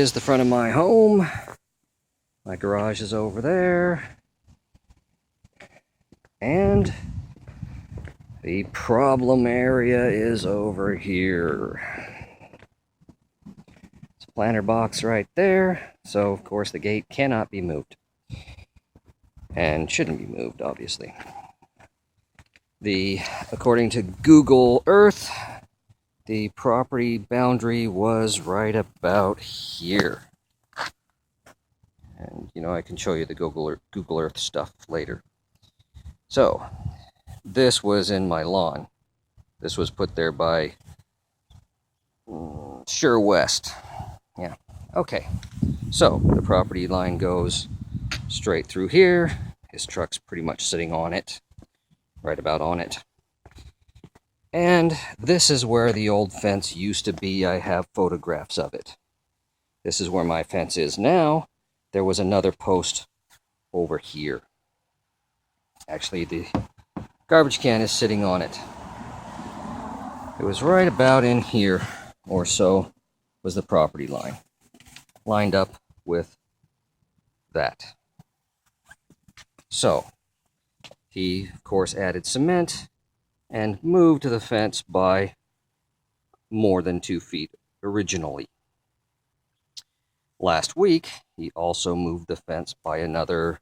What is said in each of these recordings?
is the front of my home. My garage is over there. And the problem area is over here. It's a planter box right there. So, of course, the gate cannot be moved. And shouldn't be moved, obviously. According to Google Earth, the property boundary was right about here. And, I can show you the Google Earth stuff later. So, this was in my lawn. This was put there by Sure West. Yeah, okay. So, the property line goes straight through here. His truck's pretty much sitting on it, right about on it. And this is where the old fence used to be. I have photographs of it. This is where my fence is now. There was another post over here. Actually, the garbage can is sitting on it. It was right about in here or so was the property line, lined up with that. So, he, of course, added cement and moved the fence by more than 2 feet originally. Last week, he also moved the fence by another,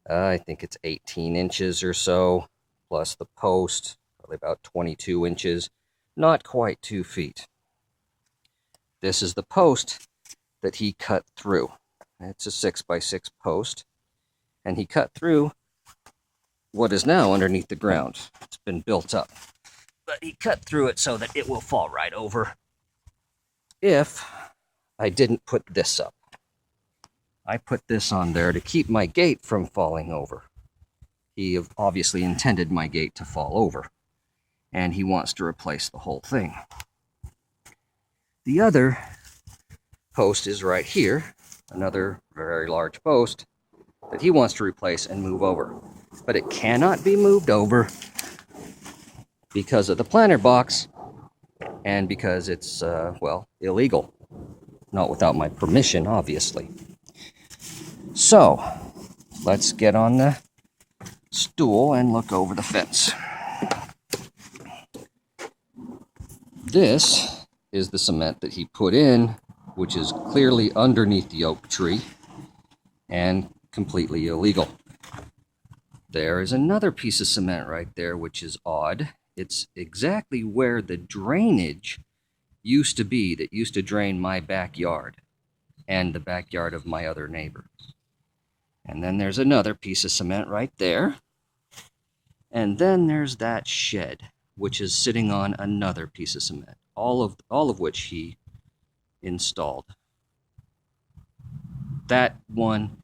I think it's 18 inches or so, plus the post, probably about 22 inches, not quite 2 feet. This is the post that he cut through. It's a 6x6 post, and he cut through what is now underneath the ground. It's been built up, but he cut through it so that it will fall right over if I didn't put this up. I put this on there to keep my gate from falling over. He obviously intended my gate to fall over, and he wants to replace the whole thing. The other post is right here, another very large post that he wants to replace and move over. But it cannot be moved over because of the planter box and because it's, illegal. Not without my permission, obviously. So, let's get on the stool and look over the fence. This is the cement that he put in, which is clearly underneath the oak tree and completely illegal. There is another piece of cement right there, which is odd. It's exactly where the drainage used to be that used to drain my backyard and the backyard of my other neighbor. And then there's another piece of cement right there. And then there's that shed, which is sitting on another piece of cement, all of which he installed. That one,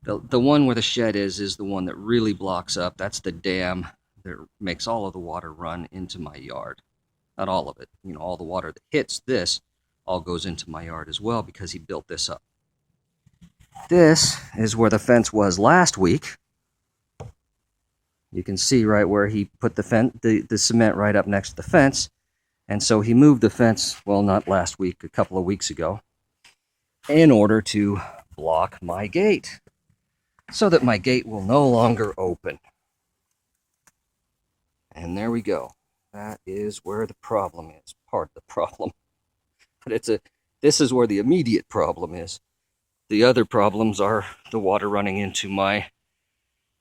the one where the shed is the one that really blocks up. That's the dam that makes all of the water run into my yard. Not all of it. All the water that hits this all goes into my yard as well because he built this up. This is where the fence was last week. You can see right where he put the cement right up next to the fence. And so he moved the fence, well, not last week, a couple of weeks ago, in order to block my gate, so that my gate will no longer open. And there we go. That is where the problem is, part of the problem. But this is where the immediate problem is. The other problems are the water running into my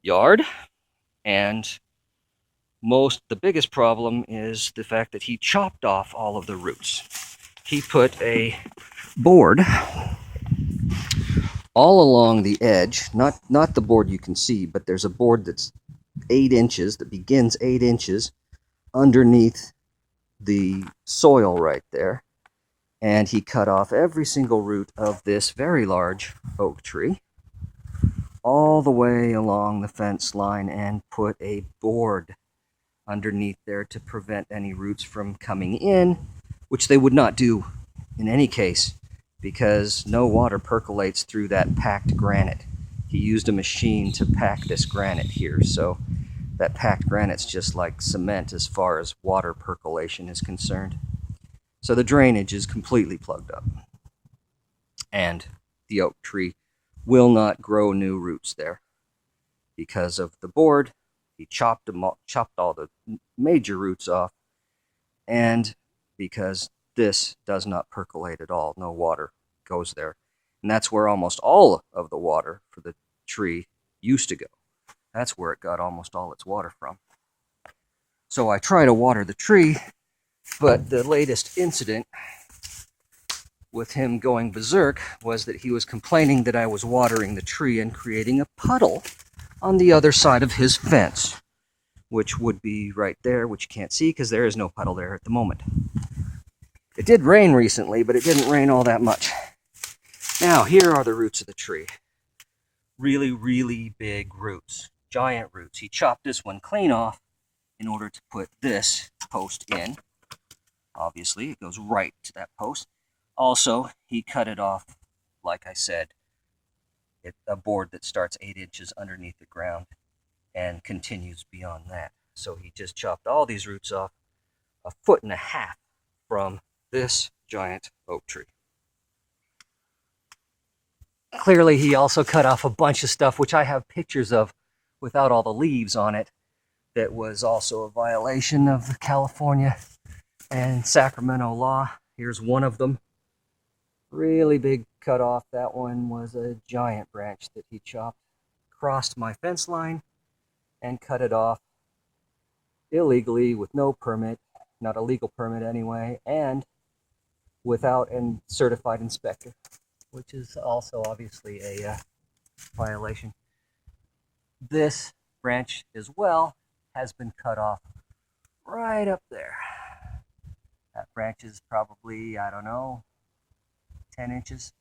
yard, and the biggest problem is the fact that he chopped off all of the roots. He put a board all along the edge, not the board you can see, but there's a board that's 8 inches, that begins 8 inches underneath the soil right there. And he cut off every single root of this very large oak tree all the way along the fence line and put a board underneath there to prevent any roots from coming in, which they would not do in any case because no water percolates through that packed granite. He used a machine to pack this granite here, so that packed granite's just like cement as far as water percolation is concerned. So the drainage is completely plugged up. And the oak tree will not grow new roots there because of the board. He chopped all the major roots off, and because this does not percolate at all, no water goes there. And that's where almost all of the water for the tree used to go. That's where it got almost all its water from. So I try to water the tree, but the latest incident with him going berserk was that he was complaining that I was watering the tree and creating a puddle on the other side of his fence, which would be right there, which you can't see because there is no puddle there at the moment. It did rain recently, but it didn't rain all that much. Now, here are the roots of the tree. Really, really big roots, giant roots. He chopped this one clean off in order to put this post in. Obviously, it goes right to that post. Also, he cut it off, like I said, a board that starts 8 inches underneath the ground and continues beyond that. So he just chopped all these roots off 1.5 feet from this giant oak tree. Clearly, he also cut off a bunch of stuff, which I have pictures of without all the leaves on it, that was also a violation of the California and Sacramento law. Here's one of them. Really big cut off. That one was a giant branch that he chopped, crossed my fence line, and cut it off illegally with no permit, not a legal permit anyway, and without a certified inspector, which is also obviously a violation. This branch as well has been cut off right up there. That branch is probably, I don't know, 10 inches.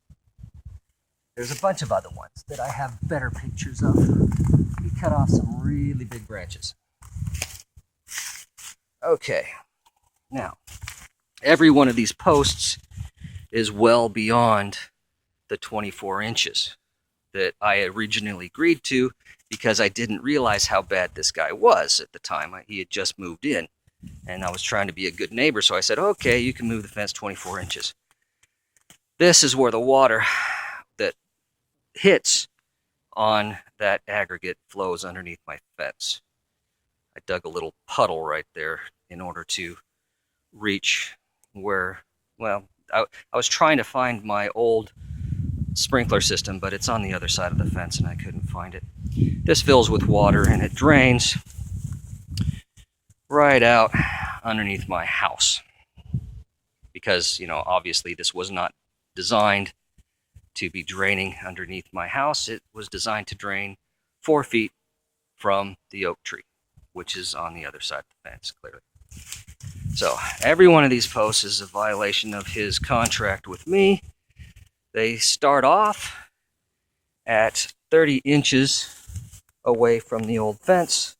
There's a bunch of other ones that I have better pictures of. He cut off some really big branches. Okay, now, every one of these posts is well beyond the 24 inches that I originally agreed to, because I didn't realize how bad this guy was at the time. He had just moved in, and I was trying to be a good neighbor, so I said, okay, you can move the fence 24 inches. This is where the water that hits on that aggregate flows underneath my fence. I dug a little puddle right there in order to reach where, well, I was trying to find my old sprinkler system, but it's on the other side of the fence and I couldn't find it. This fills with water and it drains right out underneath my house. Because, obviously this was not designed to be draining underneath my house. It was designed to drain 4 feet from the oak tree, which is on the other side of the fence, clearly. So every one of these posts is a violation of his contract with me. They start off at 30 inches away from the old fence,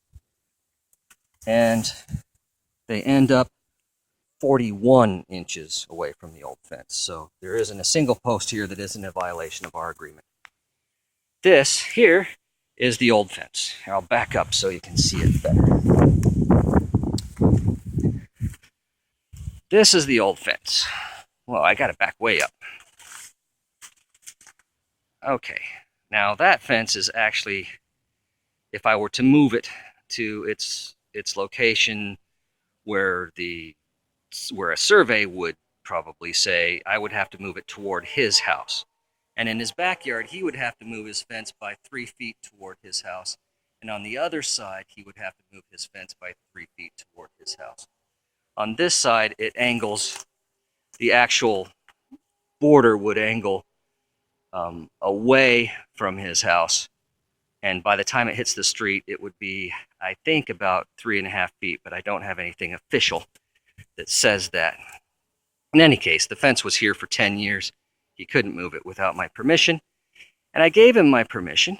and they end up 41 inches away from the old fence. So there isn't a single post here that isn't a violation of our agreement. This here is the old fence. I'll back up so you can see it better. This is the old fence. Well, I got it back way up. Okay, now that fence is actually, if I were to move it to its location where a survey would probably say, I would have to move it toward his house. And in his backyard, he would have to move his fence by 3 feet toward his house. And on the other side, he would have to move his fence by 3 feet toward his house. On this side, it angles, the actual border would angle away from his house. And by the time it hits the street, it would be, I think, about 3.5 feet, but I don't have anything official that says that. In any case, the fence was here for 10 years. He couldn't move it without my permission. And I gave him my permission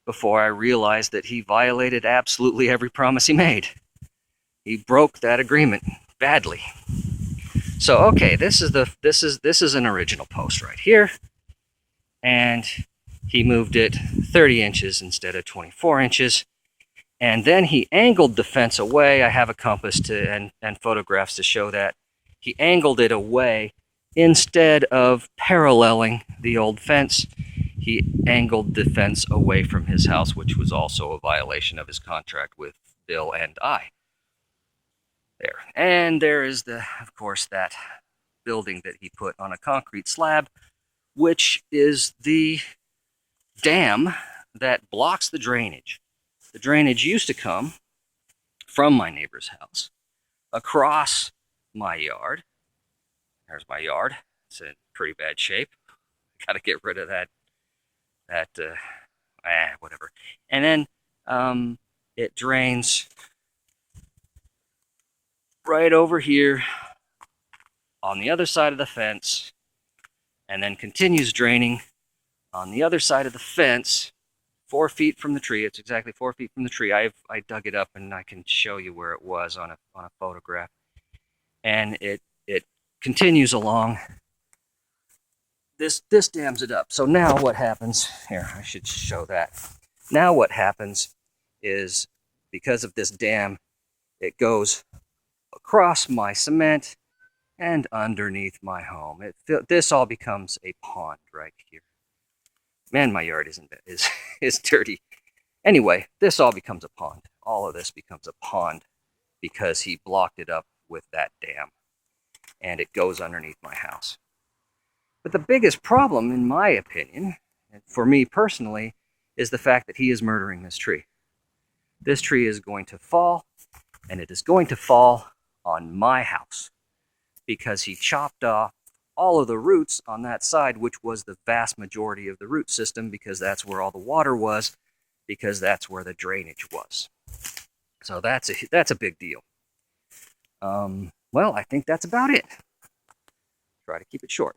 before I realized that he violated absolutely every promise he made. He broke that agreement badly. So, okay, this is an original post right here. And he moved it 30 inches instead of 24 inches. And then he angled the fence away. I have a compass and photographs to show that. He angled it away instead of paralleling the old fence, he angled the fence away from his house, which was also a violation of his contract with Bill and I. There. And there is of course, that building that he put on a concrete slab, which is the dam that blocks the drainage. The drainage used to come from my neighbor's house across my yard. There's my yard. It's in pretty bad shape. Got to get rid of that whatever. And then it drains right over here on the other side of the fence, and then continues draining on the other side of the fence, 4 feet from the tree. It's exactly 4 feet from the tree. I dug it up and I can show you where it was on a photograph. And it continues along. This dams it up. So now what happens, here, I should show that. Now what happens is, because of this dam, it goes across my cement and underneath my home. This all becomes a pond right here. Man, my yard is dirty. Anyway, this all becomes a pond. All of this becomes a pond because he blocked it up with that dam, and it goes underneath my house. But the biggest problem, in my opinion, and for me personally, is the fact that he is murdering this tree. This tree is going to fall, and it is going to fall on my house because he chopped off all of the roots on that side, which was the vast majority of the root system, because that's where all the water was, because that's where the drainage was. So that's a big deal. Well, I think that's about it. Try to keep it short.